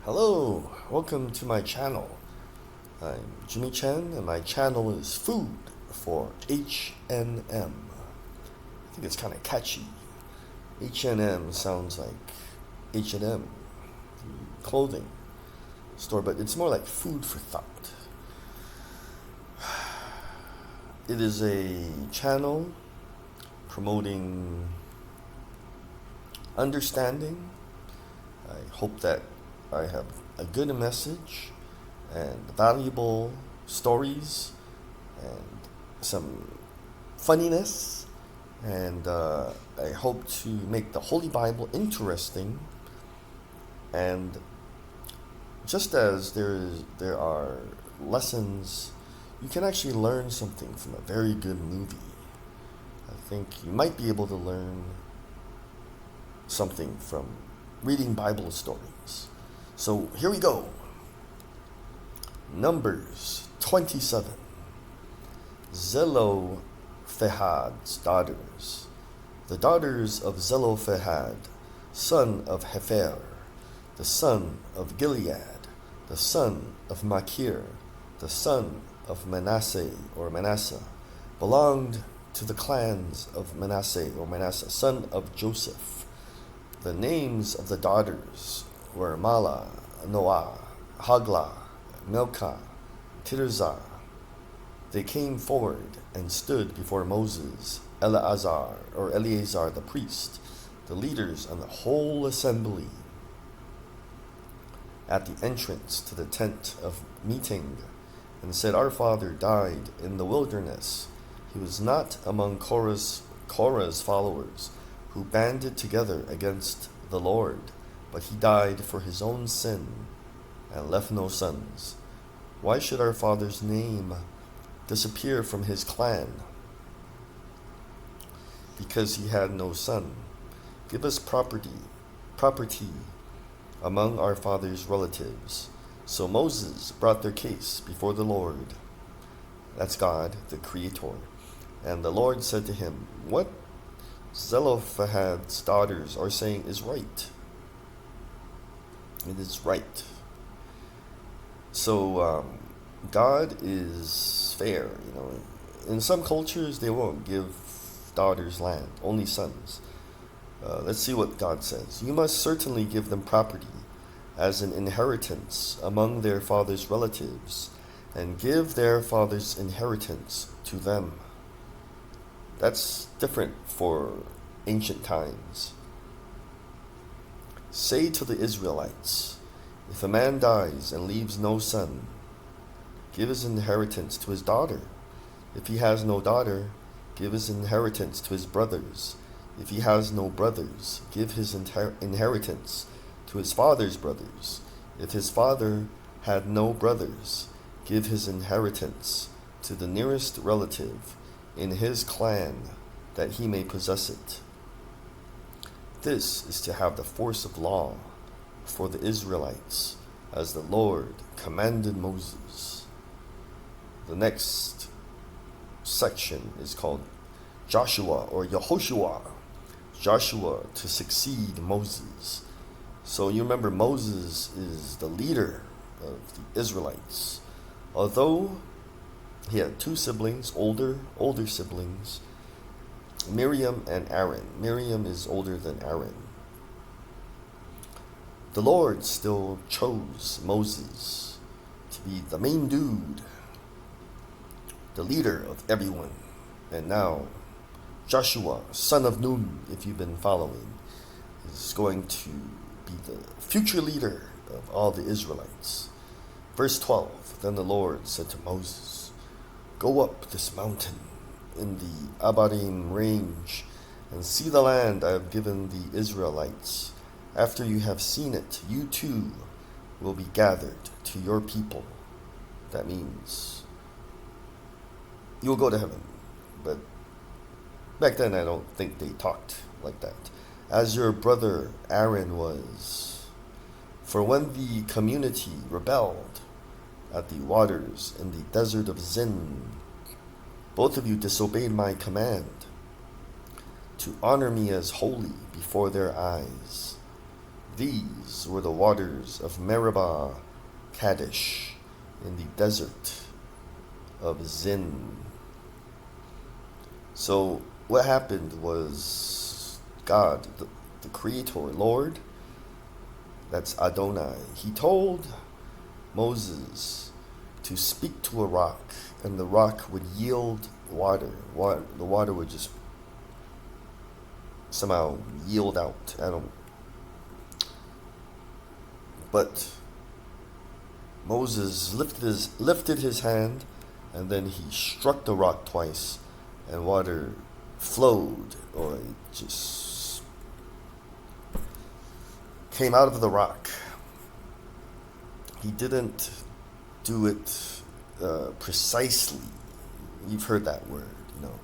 Hello, welcome to my channel. I'm Jimmy Chen and my channel is Food for HNM. I think it's kind of catchy. HNM sounds like H&M, clothing store, but it's more like food for thought. It is a channel promoting understanding. I hope that I have a good message and valuable stories and some funniness, and I hope to make the Holy Bible interesting. And just as there are lessons, you can actually learn something from a very good movie. I think you might be able to learn something from reading Bible stories. So here we go. Numbers 27. Zelophehad's daughters. The daughters of Zelophehad, son of Hefer, the son of Gilead, the son of Machir, the son of Manasseh, belonged to the clans of Manasseh, son of Joseph. The names of the daughters were Mala, Noah, Hagla, Milcah, Tirzah. They came forward and stood before Moses, Eleazar the priest, the leaders and the whole assembly at the entrance to the tent of meeting, and said, Our father died in the wilderness. He was not among Korah's followers who banded together against the Lord, but he died for his own sin and left no sons. Why should our father's name disappear from his clan? Because he had no son. Give us property among our father's relatives. So Moses brought their case before the Lord. That's God, the Creator. And the Lord said to him, What Zelophehad's daughters are saying is right. It is right. So God is fair. In some cultures they won't give daughters land, only sons. Let's see what God says. You must certainly give them property as an inheritance among their father's relatives, and give their father's inheritance to them. That's different for ancient times. Say to the Israelites, if a man dies and leaves no son, give his inheritance to his daughter. If he has no daughter, give his inheritance to his brothers. If he has no brothers, give his inheritance to his father's brothers. If his father had no brothers, give his inheritance to the nearest relative in his clan, that he may possess it. This is to have the force of law for the Israelites, as the Lord commanded Moses. The next section is called Joshua or Yehoshua. Joshua to succeed Moses. So you remember Moses is the leader of the Israelites. Although he had two siblings, older siblings, Miriam and Aaron. Miriam is older than Aaron. The Lord still chose Moses to be the main dude, the leader of everyone. And now Joshua, son of Nun, if you've been following, is going to be the future leader of all the Israelites. Verse 12, Then the Lord said to Moses, Go up this mountain in the Abarim range and see the land I have given the Israelites. After you have seen it, you too will be gathered to your people. That means you'll go to heaven. But back then I don't think they talked like that. As your brother Aaron was. For when the community rebelled at the waters in the desert of Zin, both of you disobeyed my command to honor me as holy before their eyes. These were the waters of Meribah Kadesh in the desert of Zin. So what happened was God, the Creator, Lord, that's Adonai, he told Moses to speak to a rock, and the rock would yield water. The water would just somehow yield out. But Moses lifted his hand, and then he struck the rock twice, and water flowed, or it just came out of the rock. He didn't do it precisely. You've heard that word, you know.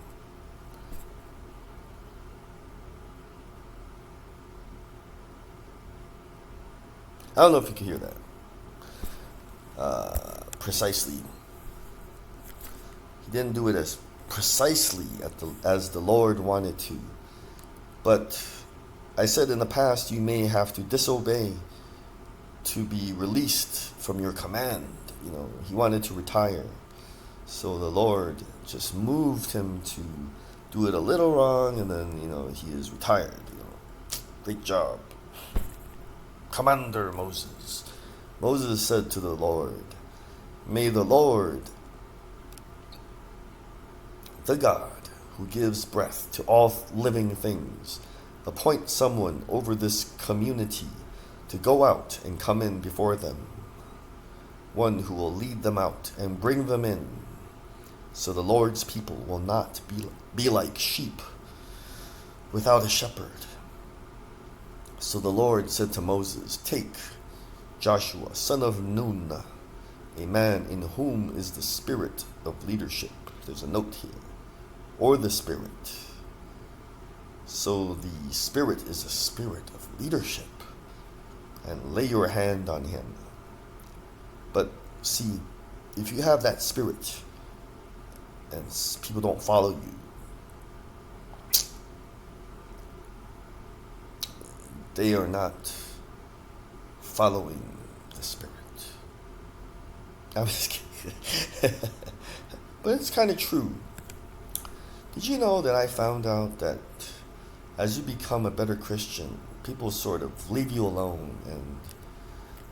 I don't know if you can hear that. Precisely. He didn't do it as precisely as the Lord wanted to. But I said in the past, you may have to disobey to be released from your command. You know, he wanted to retire. So the Lord just moved him to do it a little wrong, and then, you know, he is retired. You know, great job, Commander Moses. Moses said to the Lord, may the Lord, the God who gives breath to all living things, appoint someone over this community to go out and come in before them, one who will lead them out and bring them in, so the Lord's people will not be like sheep without a shepherd. So the Lord said to Moses, take Joshua, son of Nun, a man in whom is the spirit of leadership. There's a note here. Or the spirit. So the spirit is a spirit of leadership. And lay your hand on him. But see, if you have that spirit and people don't follow you, they are not following the spirit. I'm just kidding. But it's kind of true. Did you know that I found out that as you become a better Christian, people sort of leave you alone and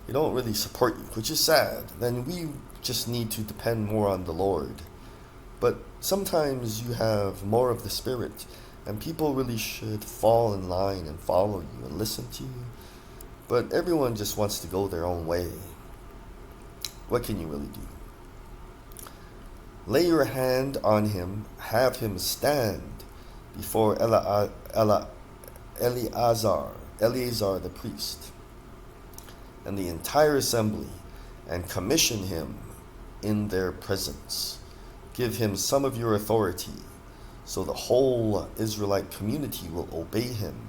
they don't really support you, which is sad. Then we just need to depend more on the Lord. But sometimes you have more of the Spirit, and people really should fall in line and follow you and listen to you. But everyone just wants to go their own way. What can you really do? Lay your hand on him, have him stand before Eleazar the priest, and the entire assembly, and commission him in their presence. Give him some of your authority, so the whole Israelite community will obey him.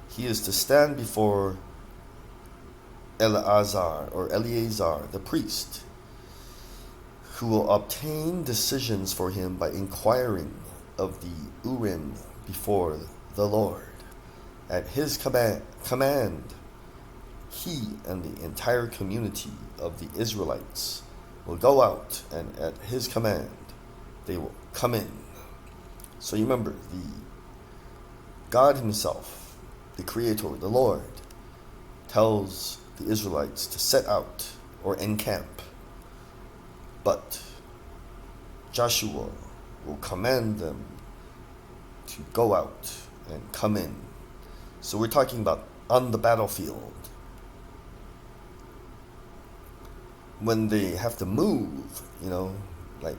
He is to stand before Eleazar the priest, who will obtain decisions for him by inquiring of the Urim before the Lord. At his command, he and the entire community of the Israelites will go out, and at his command, they will come in. So you remember, the God himself, the Creator, the Lord, tells the Israelites to set out or encamp. But Joshua will command them to go out and come in. So we're talking about on the battlefield. When they have to move, you know, like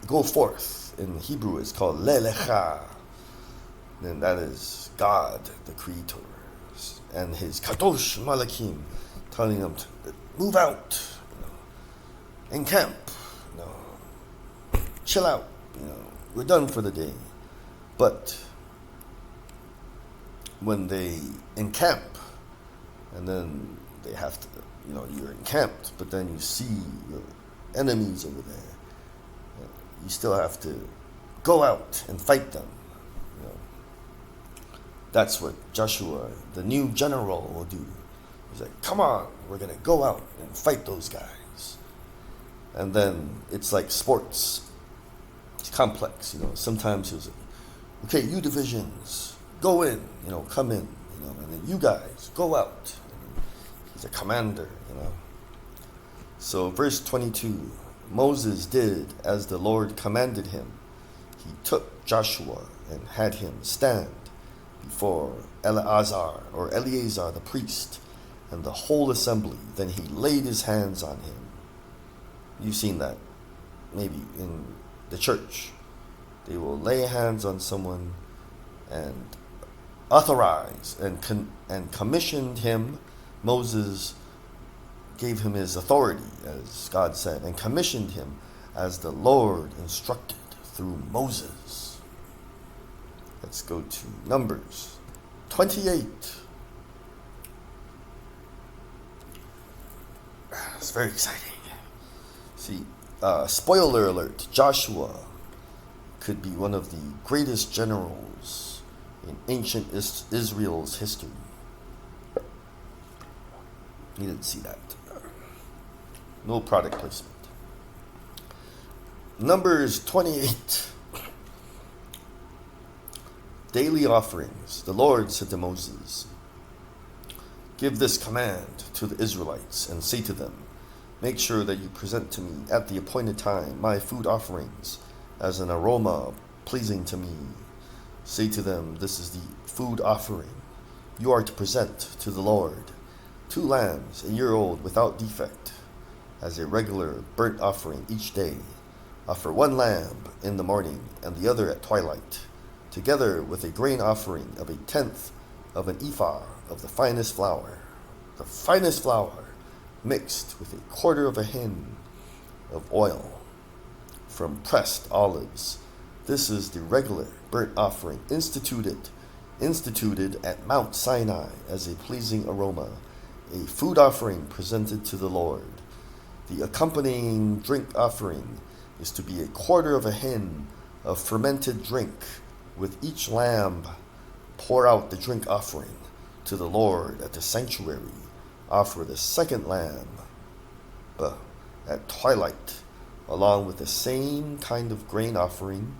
go forth. In Hebrew it's called Lelecha. And that is God, the Creator, and his Kadosh Malakim telling them to move out, encamp, chill out, we're done for the day. But when they encamp, and then they have to, you're encamped, but then you see your enemies over there, you still have to go out and fight them. That's what Joshua, the new general, will do. He's like, come on, we're going to go out and fight those guys. And then it's like sports. It's complex, Sometimes he'll say, okay, you divisions, go in, come in, and then you guys, go out. He's a commander, So verse 22, Moses did as the Lord commanded him. He took Joshua and had him stand before Eleazar the priest and the whole assembly. Then he laid his hands on him. You've seen that maybe in the church. They will lay hands on someone and authorize and commissioned him. Moses gave him his authority, as God said, and commissioned him as the Lord instructed through Moses. Let's go to Numbers 28. It's very exciting. See, spoiler alert, Joshua could be one of the greatest generals in ancient Israel's history. You didn't see that. No product placement. Numbers 28. Daily offerings. The Lord said to Moses, give this command to the Israelites and say to them, make sure that you present to me at the appointed time my food offerings as an aroma pleasing to me. Say to them, this is the food offering you are to present to the Lord. 2 lambs, a year old without defect, as a regular burnt offering each day. Offer 1 lamb in the morning and the other at twilight, together with a grain offering of 1/10 of an ephah of the finest flour. The finest flour mixed with 1/4 of a hin of oil from pressed olives. This is the regular burnt offering instituted at Mount Sinai as a pleasing aroma, a food offering presented to the Lord. The accompanying drink offering is to be 1/4 of a hin of fermented drink. With each lamb, pour out the drink offering to the Lord at the sanctuary. Offer the 2nd lamb at twilight, along with the same kind of grain offering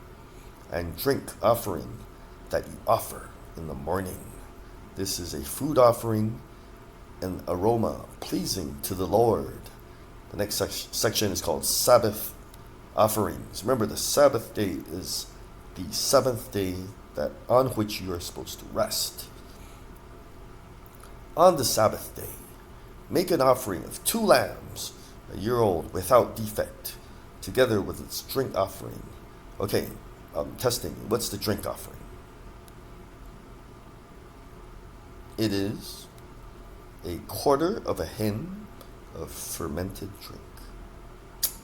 and drink offering that you offer in the morning. This is a food offering, an aroma pleasing to the Lord. The next section is called Sabbath offerings. Remember, the Sabbath day is the 7th day on which you are supposed to rest. On the Sabbath day, make an offering of 2 lambs, a year old without defect, together with its drink offering. Okay, testing. What's the drink offering? It is 1/4 of a hin of fermented drink.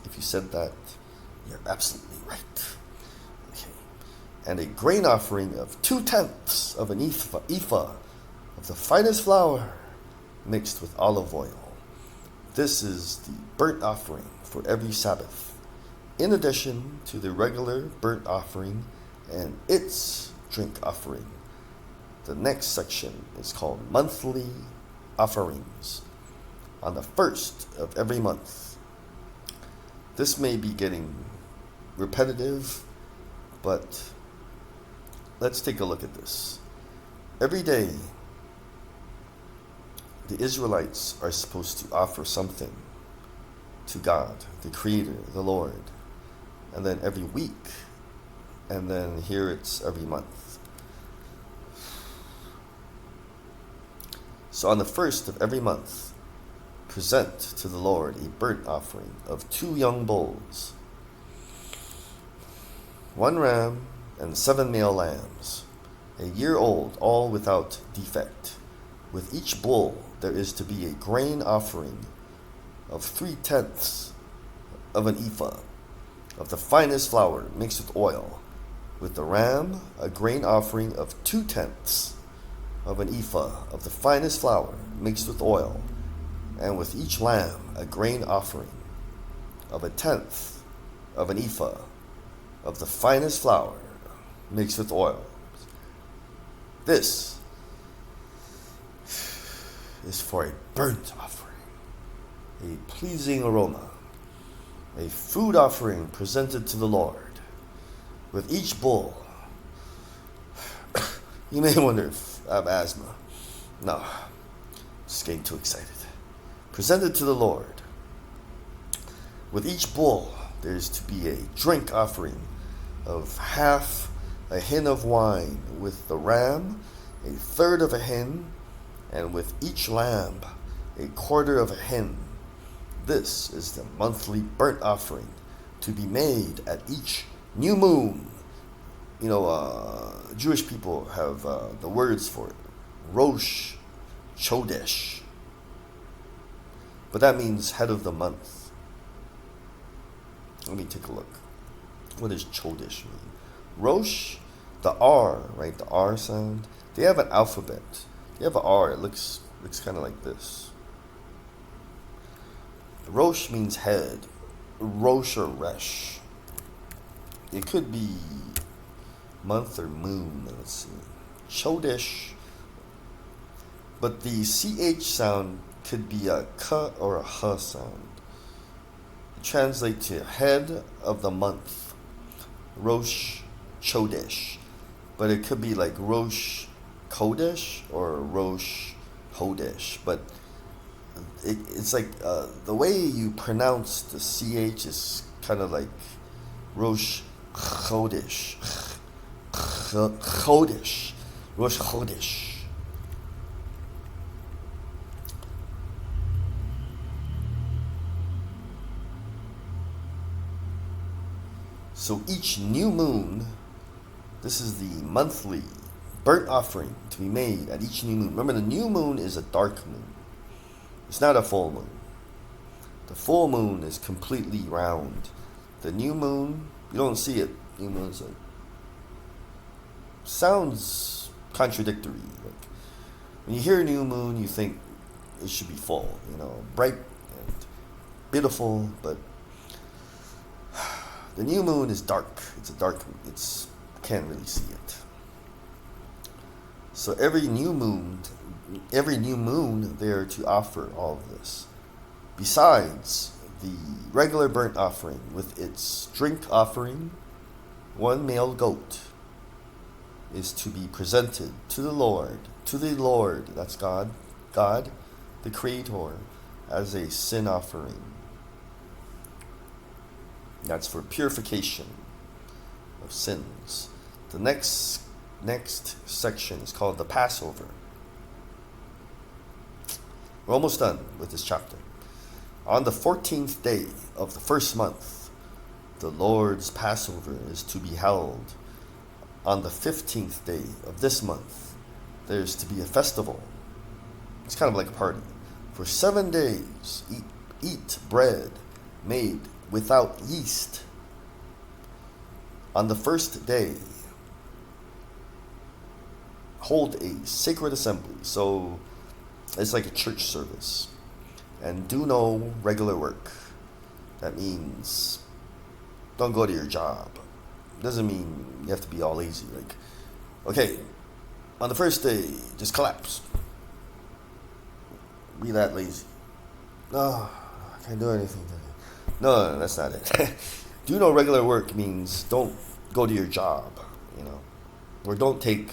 If you said that, you're absolutely right. Okay. And a grain offering of 2/10 of an ephah of the finest flour mixed with olive oil. This is the burnt offering for every Sabbath, in addition to the regular burnt offering and its drink offering. The next section is called monthly offerings. On the 1st of every month. This may be getting repetitive, but let's take a look at this. Every day, the Israelites are supposed to offer something to God, the Creator, the Lord. And then every week, and then here it's every month. So on the 1st of every month, present to the Lord a burnt offering of 2 young bulls, 1 ram, and 7 male lambs, a year old, all without defect. With each bull there is to be a grain offering of 3/10 of an ephah of the finest flour mixed with oil. With the ram, a grain offering of 2/10 of an ephah of the finest flour mixed with oil. And with each lamb, a grain offering of 1/10 of an ephah of the finest flour mixed with oil. This is for a burnt offering, a pleasing aroma, a food offering presented to the Lord. With each bull, you may wonder if I have asthma. No, just getting too excited. Presented to the Lord. With each bull, there's to be a drink offering of half a hin of wine, with the ram a third of a hin, and with each lamb a quarter of a hin. This is the monthly burnt offering to be made at each new moon. Jewish people have the words for it. Rosh Chodesh. But that means head of the month. Let me take a look. What does Chodesh mean? Rosh, the R, right? The R sound. They have an alphabet. They have an R. It looks kind of like this. Rosh means head. Rosh or Resh. It could be month or moon. Let's see. Chodesh. But the CH sound could be a K or a H sound. It translates to head of the month. Rosh Chodesh. But it could be like Rosh Kodesh or Rosh Hodesh. But it's like the way you pronounce the CH is kind of like Rosh Chodesh. Chodesh. Rosh Chodesh. So each new moon, this is the monthly burnt offering to be made at each new moon. Remember, the new moon is a dark moon. It's not a full moon. The full moon is completely round. The new moon, you don't see it. New moon's like, sounds contradictory. Like when you hear new moon, you think it should be full, bright and beautiful, but the new moon is dark. It's a dark moon. Can't really see it. So every new moon, they are to offer all of this. Besides the regular burnt offering with its drink offering, one male goat is to be presented to the Lord, that's God, the Creator, as a sin offering. That's for purification of sins. The next section is called the Passover. We're almost done with this chapter. On the 14th day of the first month, the Lord's Passover is to be held. On the 15th day of this month, there's to be a festival. It's kind of like a party. For 7 days, eat bread made without yeast. On the first day, hold a sacred assembly. So it's like a church service. And do no regular work. That means don't go to your job. Doesn't mean you have to be all lazy. Like, okay, on the first day, just collapse. Be that lazy. No, I can't do anything today. No, that's not it. Do no regular work means don't go to your job, or don't take,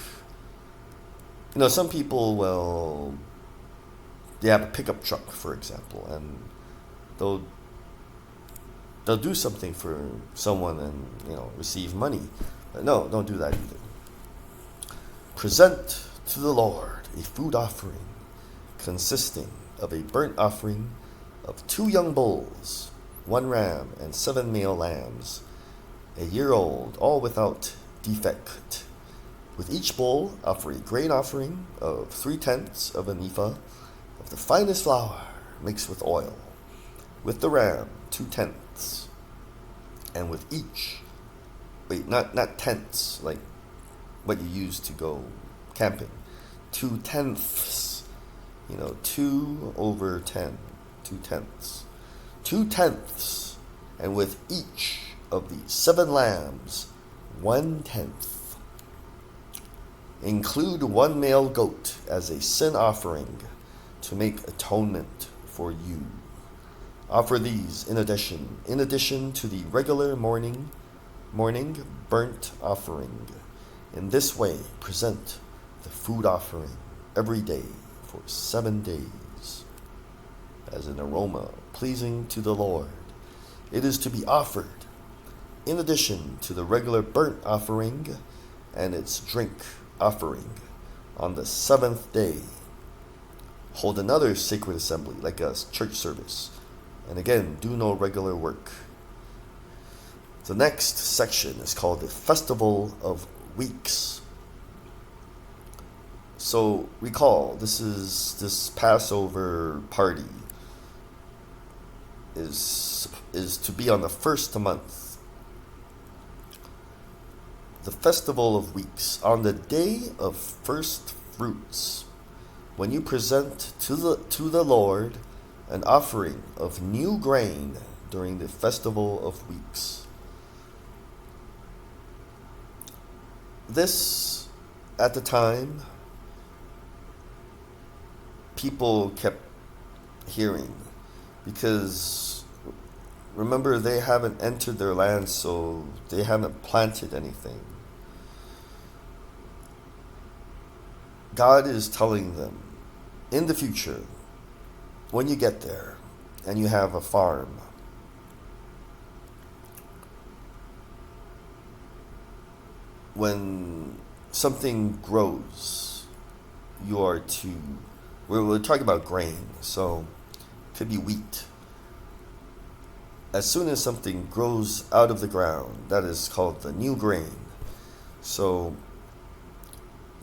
some people they have a pickup truck, for example, and they'll do something for someone and, receive money. But no, don't do that either. Present to the Lord a food offering consisting of a burnt offering of 2 young bulls, 1 ram, and 7 male lambs, a year old, all without defect. With each bull, offer a grain offering of 3/10 of an ephah of the finest flour mixed with oil. With the ram, 2/10. And with each, not tenths, like what you use to go camping. 2/10, 2 over 10, 2/10. 2/10, and with each of the 7 lambs, 1/10. Include one male goat as a sin offering to make atonement for you. Offer these in addition to the regular morning burnt offering. In this way, present the food offering every day for 7 days as an aroma pleasing to the Lord. It is to be offered in addition to the regular burnt offering and its drink offering on the 7th day. Hold another sacred assembly like a church service, and again, do no regular work. The next section is called the Festival of Weeks. So recall, this Passover party is to be on the first month. The Festival of Weeks, on the day of first fruits, when you present to the Lord an offering of new grain during the Festival of Weeks. This, at the time, people kept hearing, because remember, they haven't entered their land, so they haven't planted anything. God is telling them, in the future, when you get there and you have a farm, when something grows, we're talking about grain, so it could be wheat. As soon as something grows out of the ground, that is called the new grain. So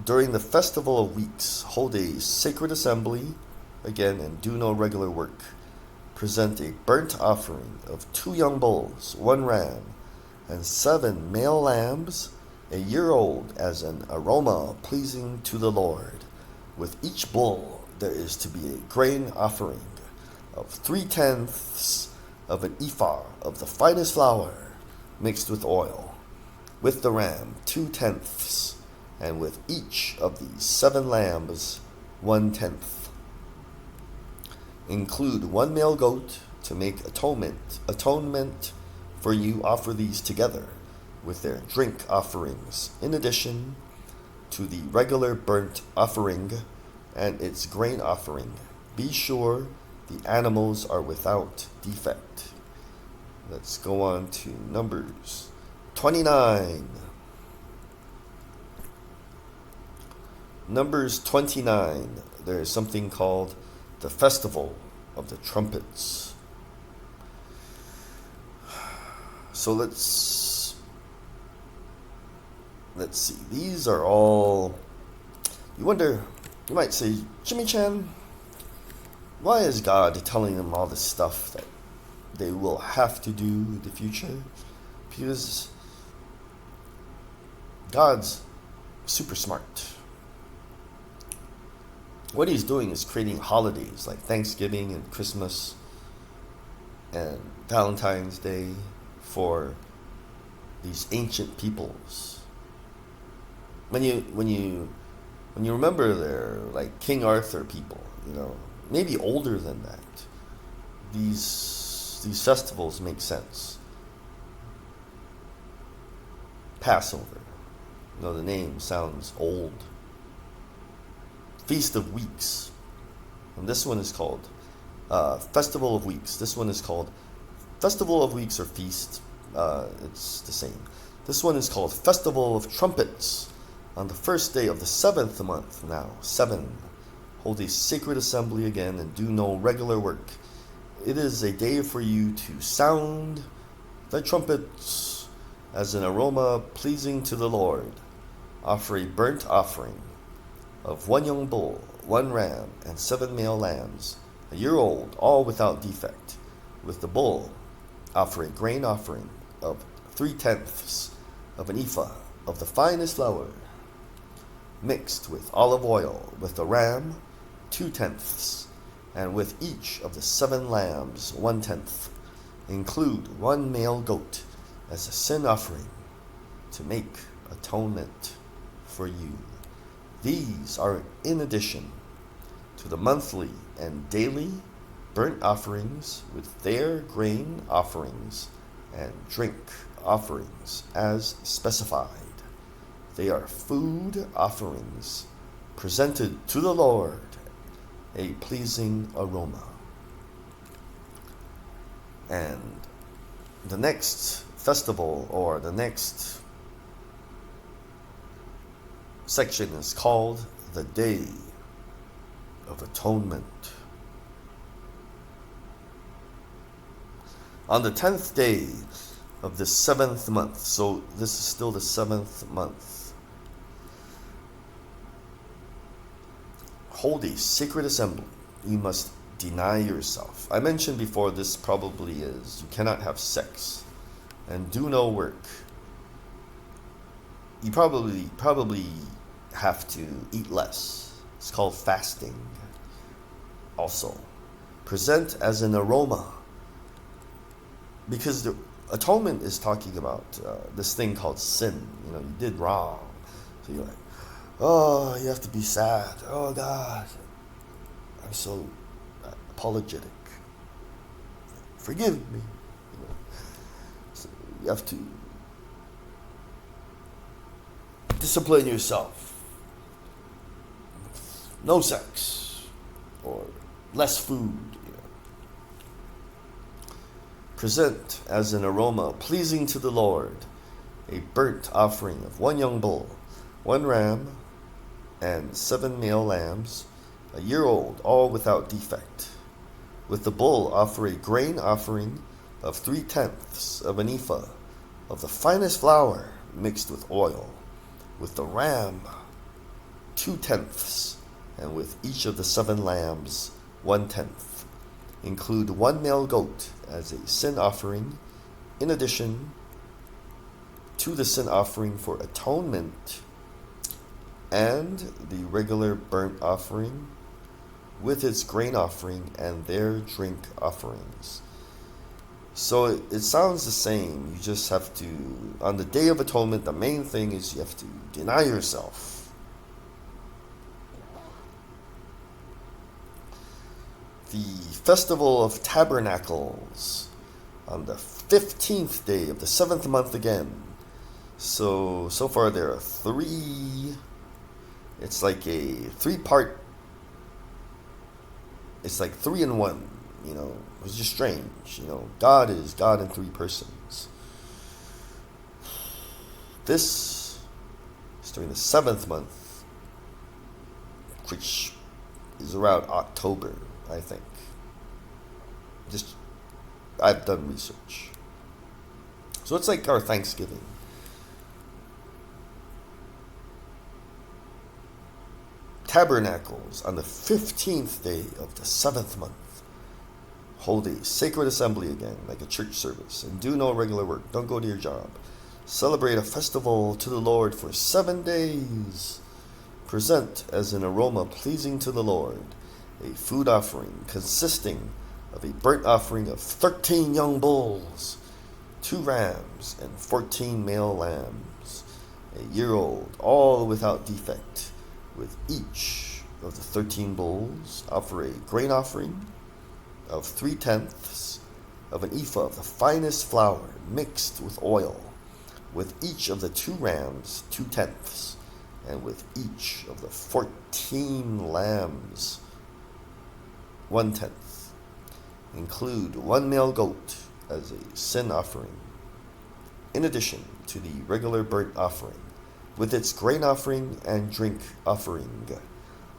during the Festival of Weeks, hold a sacred assembly, again, and do no regular work. Present a burnt offering of 2 young bulls, 1 ram, and 7 male lambs, a year old, as an aroma pleasing to the Lord. With each bull there is to be a grain offering of 3/10 of an ephah of the finest flour mixed with oil. With the ram 2/10, and with each of the 7 lambs 1/10. Include 1 male goat to make atonement for you. Offer these together with their drink offerings, in addition to the regular burnt offering and its grain offering. Be sure the animals are without defect. Let's go on to Numbers 29. Numbers 29, there is something called the Festival of the Trumpets. So let's see. These are all, you might say, Jimmy Chan, why is God telling them all this stuff that they will have to do in the future? Because God's super smart. What he's doing is creating holidays like Thanksgiving and Christmas and Valentine's Day for these ancient peoples. When you remember their, like, King Arthur people, maybe older than that, these festivals make sense. Passover, the name sounds old. Feast of Weeks, and this one is called Festival of Weeks. This one is called Festival of Weeks or Feast. It's the same. This one is called Festival of Trumpets. On the first day of the 7th month, now 7, hold a sacred assembly again and do no regular work. It is a day for you to sound the trumpets as an aroma pleasing to the Lord. Offer a burnt offering of 1 young bull, 1 ram, and 7 male lambs, a year old, all without defect. With the bull, offer a grain offering of 3/10 of an ephah of the finest flour, mixed with olive oil. With the ram, 2/10, and with each of the 7 lambs 1/10. Include 1 male goat as a sin offering to make atonement for you. These are in addition to the monthly and daily burnt offerings with their grain offerings and drink offerings as specified. They are food offerings presented to the Lord, a pleasing aroma. And the next festival, or the next section, is called the Day of Atonement. On the 10th day of the 7th month, so this is still the 7th month, hold a sacred assembly. You must deny yourself. I mentioned before, this probably is, you cannot have sex and do no work. You probably have to eat less. It's called fasting. Also, present as an aroma, because the atonement is talking about this thing called sin. You did wrong, so you're like, oh, you have to be sad. Oh God, I'm so apologetic. Forgive me. So you have to discipline yourself. No sex, or less food. Present as an aroma pleasing to the Lord a burnt offering of 1 young bull, 1 ram, and 7 male lambs, a year old, all without defect. With the bull offer a grain offering of 3/10 of an ephah of the finest flour mixed with oil. With the ram 2/10, and with each of the 7 lambs 1/10. Include 1 male goat as a sin offering, in addition to the sin offering for atonement and the regular burnt offering with its grain offering and their drink offerings. So it sounds the same. You just have to, on the Day of Atonement, the main thing is you have to deny yourself. The Festival of Tabernacles on the 15th day of the 7th month again. So far there are 3. It's like a 3-part. It's like 3 in 1. It's just strange. God is God in 3 persons. This is during the 7th month, which is around October, I think. I've done research. So it's like our Thanksgiving. Tabernacles on the 15th day of the 7th month. Hold a sacred assembly again, like a church service, and do no regular work. Don't go to your job. Celebrate a festival to the Lord for 7 days. Present as an aroma pleasing to the Lord a food offering consisting of a burnt offering of 13 young bulls, 2 rams, and 14 male lambs, a year old, all without defect. With each of the 13 bulls, offer a grain offering of 3/10 of an ephah of the finest flour mixed with oil. With each of the 2 rams, 2/10, and with each of the 14 lambs, 1/10. Include 1 male goat as a sin offering, in addition to the regular burnt offering, with its grain offering and drink offering.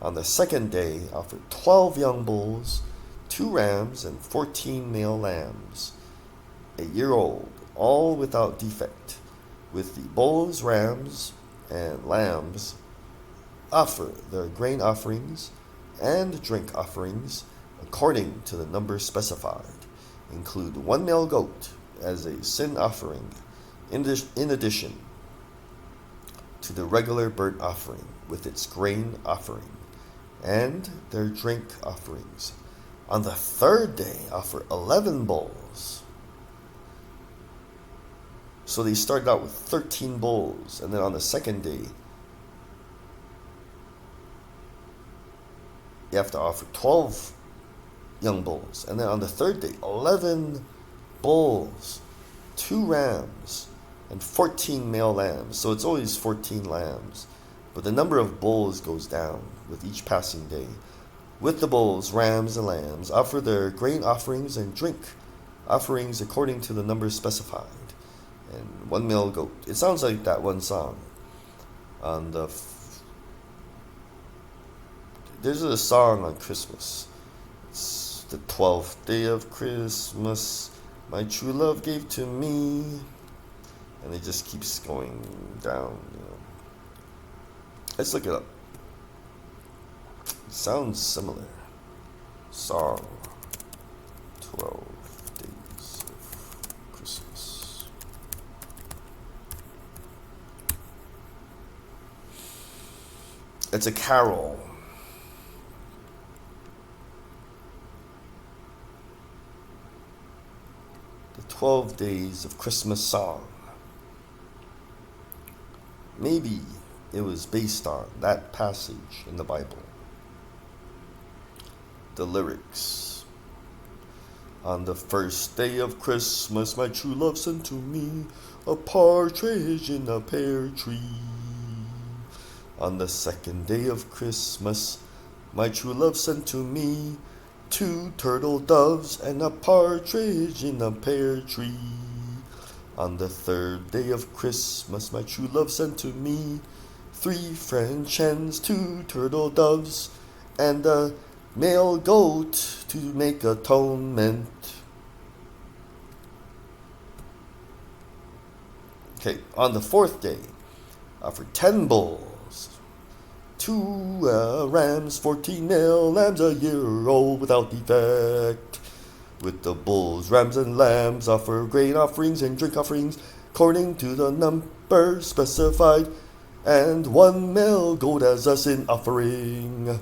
On the 2nd day, offer 12 young bulls, 2 rams, and 14 male lambs, a year old, all without defect. With the bulls, rams, and lambs, offer their grain offerings and drink offerings according to the number specified. Include 1 male goat as a sin offering, in addition to the regular burnt offering with its grain offering and their drink offerings. On the 3rd day, offer 11 bulls. So they started out with 13 bulls, and then on the 2nd day, you have to offer 12 young bulls. And then on the third day, 11 bulls, 2 rams, and 14 male lambs. So it's always 14 lambs. But the number of bulls goes down with each passing day. With the bulls, rams, and lambs, offer their grain offerings and drink offerings according to the number specified. And 1 male goat. It sounds like that one song. There's a song on Christmas. It's the 12th day of Christmas, my true love gave to me. And it just keeps going down. Let's look it up. It sounds similar. Song 12 days of Christmas. It's a carol. The 12 Days of Christmas song. Maybe it was based on that passage in the Bible. The lyrics. On the first day of Christmas, my true love sent to me a partridge in a pear tree. On the second day of Christmas, my true love sent to me 2 turtle doves and a partridge in a pear tree. On the third day of Christmas, my true love sent to me 3 French hens, 2 turtle doves, and a male goat to make atonement. Okay, on the 4th day, offer 10 bulls, 2 rams, 14 male lambs a year old without defect. With the bulls, rams, and lambs, offer grain offerings and drink offerings according to the number specified, and 1 male goat as a sin offering.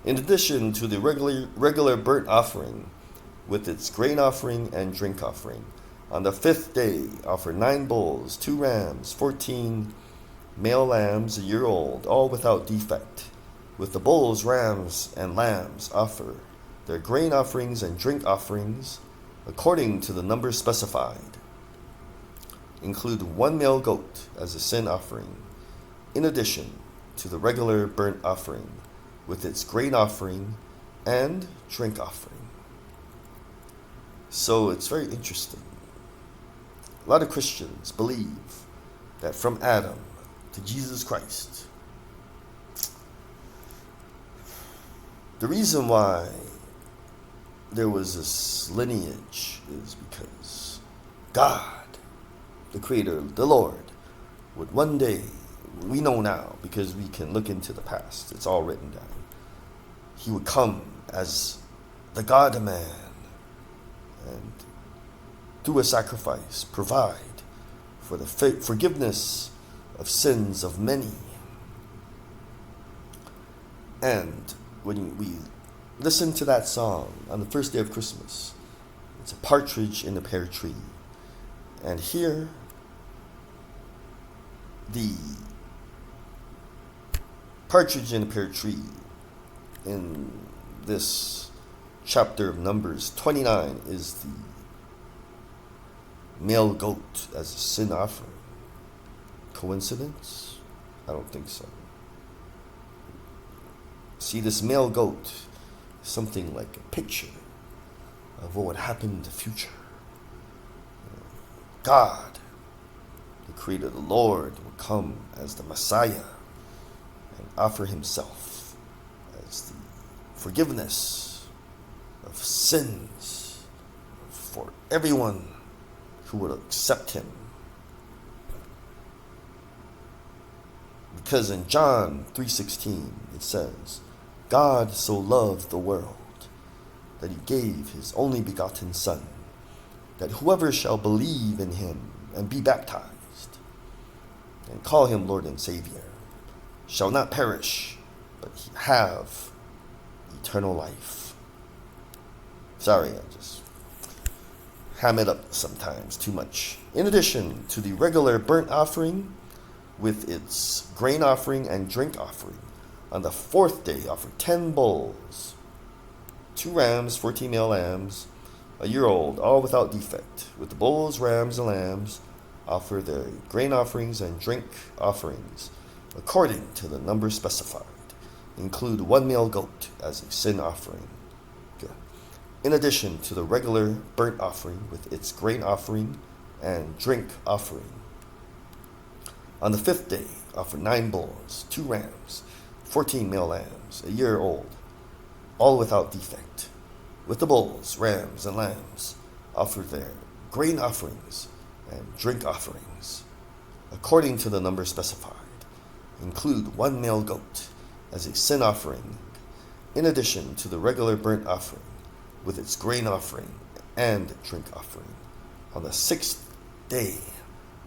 In addition to the regular burnt offering, with its grain offering and drink offering, on the 5th day, offer 9 bulls, 2 rams, 14 male lambs a year old, all without defect. With the bulls, rams, and lambs, offer their grain offerings and drink offerings according to the number specified. Include 1 male goat as a sin offering, in addition to the regular burnt offering with its grain offering and drink offering. So it's very interesting. A lot of Christians believe that from Adam to Jesus Christ, the reason why there was this lineage is because God, the Creator, the Lord, would one day, we know now because we can look into the past, it's all written down, He would come as the God-man and through a sacrifice provide for the forgiveness of sins of many. And when we listen to that song on the first day of Christmas, it's a partridge in a pear tree. And here, the partridge in a pear tree in this chapter of Numbers 29 is the male goat as a sin offering. Coincidence? I don't think so. See, this male goat is something like a picture of what would happen in the future. God, the Creator, the Lord, will come as the Messiah and offer Himself as the forgiveness of sins for everyone who would accept Him. Because in John 3:16 it says, God so loved the world that He gave His only begotten Son, that whoever shall believe in Him and be baptized and call Him Lord and Savior shall not perish, but have eternal life. Sorry, I just ham it up sometimes too much. In addition to the regular burnt offering with its grain offering and drink offering, On the 4th day, offer 10 bulls, 2 rams, 14 male lambs, a year old, all without defect. With the bulls, rams, and lambs, offer their grain offerings and drink offerings, according to the number specified. Include 1 male goat as a sin offering. Okay. In addition to the regular burnt offering with its grain offering and drink offering. On the 5th day, offer 9 bulls, 2 rams, 14 male lambs, a year old, all without defect. With the bulls, rams, and lambs, offer their grain offerings and drink offerings, according to the number specified. Include 1 male goat as a sin offering, in addition to the regular burnt offering, with its grain offering and drink offering. On the 6th day,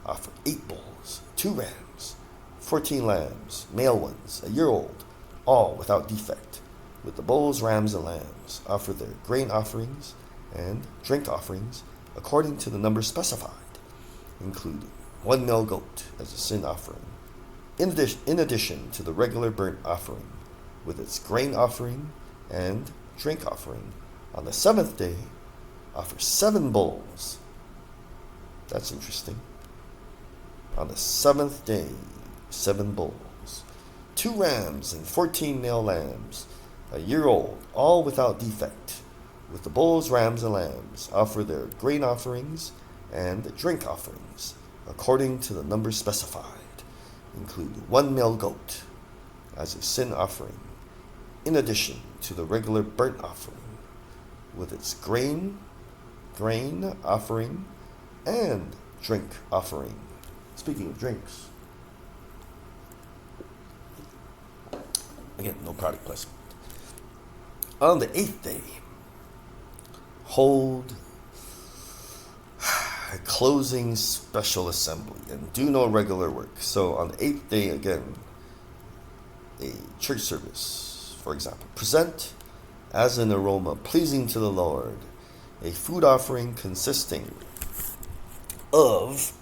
offer 8 bulls, 2 rams, 14 lambs, male ones, a year old, all without defect. With the bulls, rams, and lambs, offer their grain offerings and drink offerings according to the number specified, including 1 male goat as a sin offering, in addition to the regular burnt offering, with its grain offering and drink offering. On the 7th day, offer 7 bulls. That's interesting. On the 7th day, 7 bulls, 2 rams, and 14 male lambs, a year old, all without defect. With the bulls, rams, and lambs, offer their grain offerings and drink offerings, according to the number specified. Include 1 male goat as a sin offering, in addition to the regular burnt offering, with its grain offering and drink offering. Speaking of drinks, again, no product placement. On the 8th day, hold a closing special assembly and do no regular work. So on the 8th day, again, a church service, for example. Present as an aroma pleasing to the Lord a food offering consisting of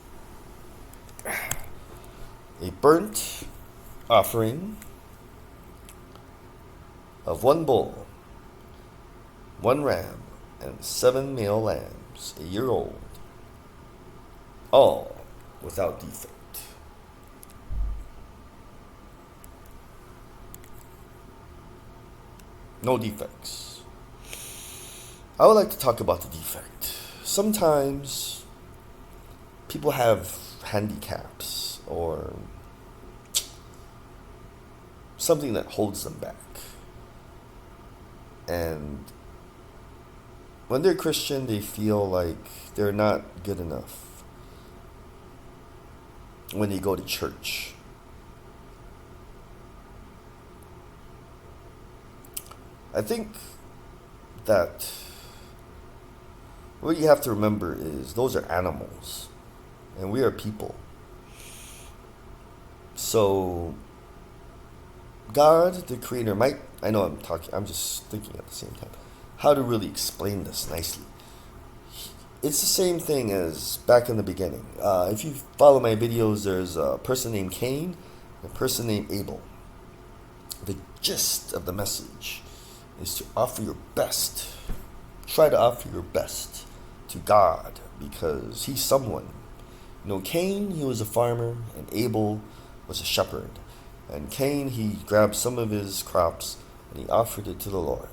a burnt offering of 1 bull, 1 ram, and 7 male lambs, a year old, all without defect. No defects. I would like to talk about the defect. Sometimes people have handicaps or something that holds them back. And when they're Christian, they feel like they're not good enough when they go to church. I think that what you have to remember is those are animals and we are people. So God, the Creator, I'm just thinking at the same time how to really explain this nicely. It's the same thing as back in the beginning. If you follow my videos, there's a person named Cain and a person named Abel. The gist of the message is to offer your best. Try to offer your best to God because he's someone. Cain, he was a farmer and Abel was a shepherd. And Cain, he grabbed some of his crops and he offered it to the Lord.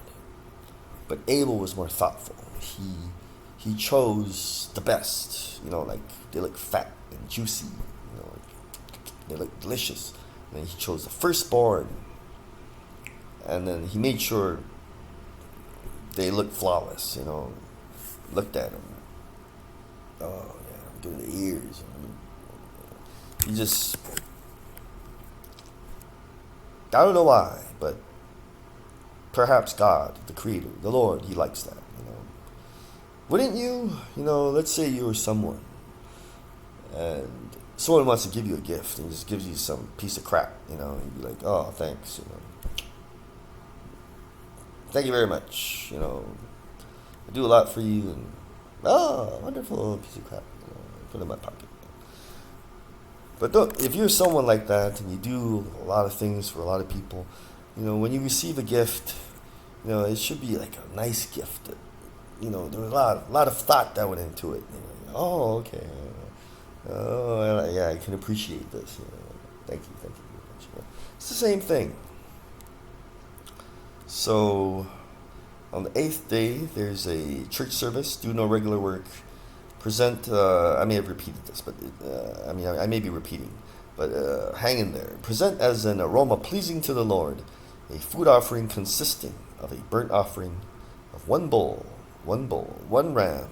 But Abel was more thoughtful. He chose the best. Like they look fat and juicy. They look delicious. And he chose the firstborn. And then he made sure they looked flawless. Looked at him. Oh yeah, I'm doing the ears. He just, I don't know why, but perhaps God, the Creator, the Lord, he likes that. Wouldn't you? Let's say you were someone and someone wants to give you a gift and just gives you some piece of crap, and you'd be like, oh, thanks, thank you very much, I do a lot for you, and oh, wonderful piece of crap, put it in my pocket. But if you're someone like that and you do a lot of things for a lot of people, when you receive a gift, it should be like a nice gift. There's a lot of thought that went into it. Oh, okay. Oh, yeah, I can appreciate this. Thank you very much. It's the same thing. So, on the 8th day, there's a church service. Do no regular work. Present. I may have repeated this, but I may be repeating. But hang in there. Present as an aroma pleasing to the Lord, a food offering consisting of a burnt offering of one bull, one ram,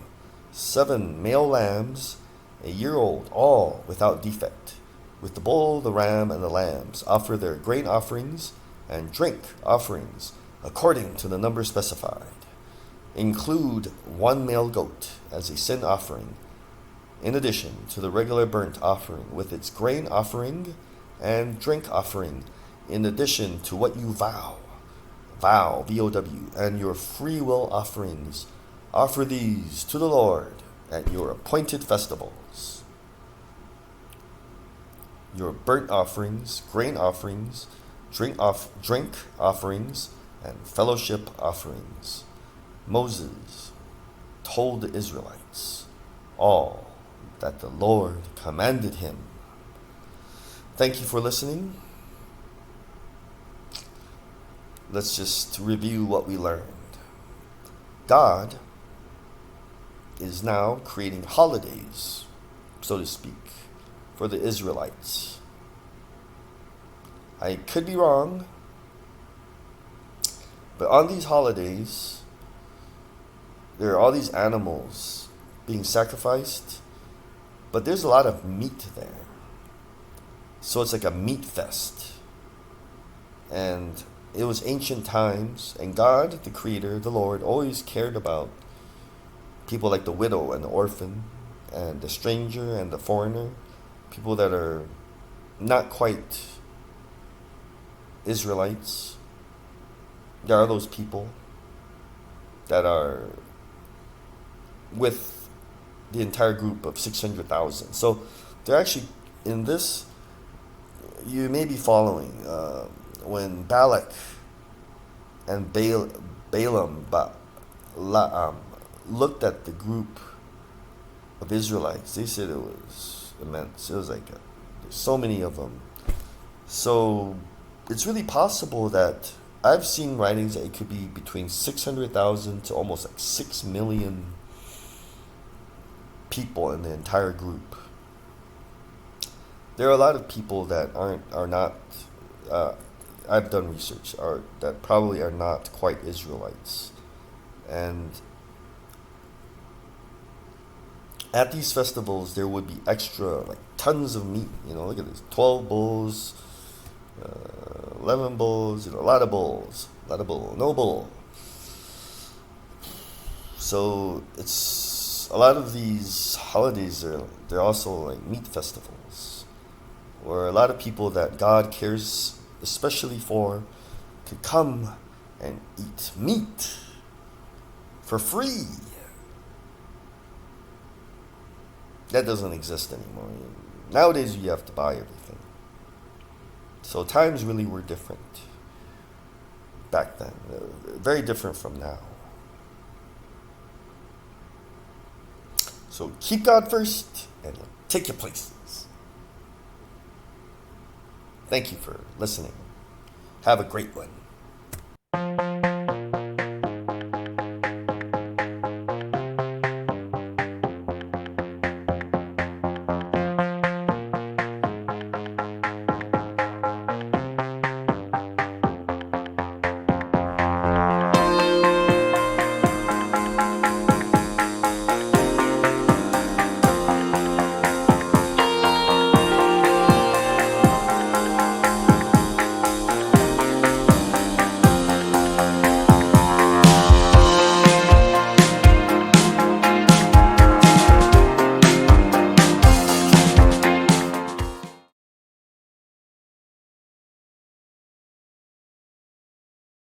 7 male lambs, a year old, all without defect. With the bull, the ram, and the lambs, offer their grain offerings and drink offerings according to the number specified. Include 1 male goat as a sin offering, in addition to the regular burnt offering with its grain offering and drink offering, in addition to what you vow, VOW, and your free will offerings. Offer these to the Lord at your appointed festivals. Your burnt offerings, grain offerings, drink offerings, and fellowship offerings. Moses told the Israelites all that the Lord commanded him. Thank you for listening. Let's just review what we learned. God is now creating holidays, so to speak, for the Israelites. I could be wrong, but on these holidays, there are all these animals being sacrificed, but there's a lot of meat there. So it's like a meat fest. And it was ancient times, and God, the Creator, the Lord, always cared about people like the widow and the orphan, and the stranger and the foreigner, people that are not quite Israelites. There are those people that are with the entire group of 600,000. So they're actually, in this, you may be following, when Balak and Balaam looked at the group of Israelites, they said it was immense. It was like there's so many of them. So it's really possible that I've seen writings that it could be between 600,000 to almost like 6 million people in the entire group. There are a lot of people that are not. I've done research that probably are not quite Israelites, and at these festivals there would be extra, like, tons of meat. Look at this: 12 bulls, 11 bulls. A lot of bulls, no bull. So it's a lot of these holidays. They're also like meat festivals, where a lot of people that God cares especially for could come and eat meat for free. That doesn't exist anymore. Nowadays you have to buy everything. So times really were different back then. Very different from now. So keep God first and take your places. Thank you for listening. Have a great one.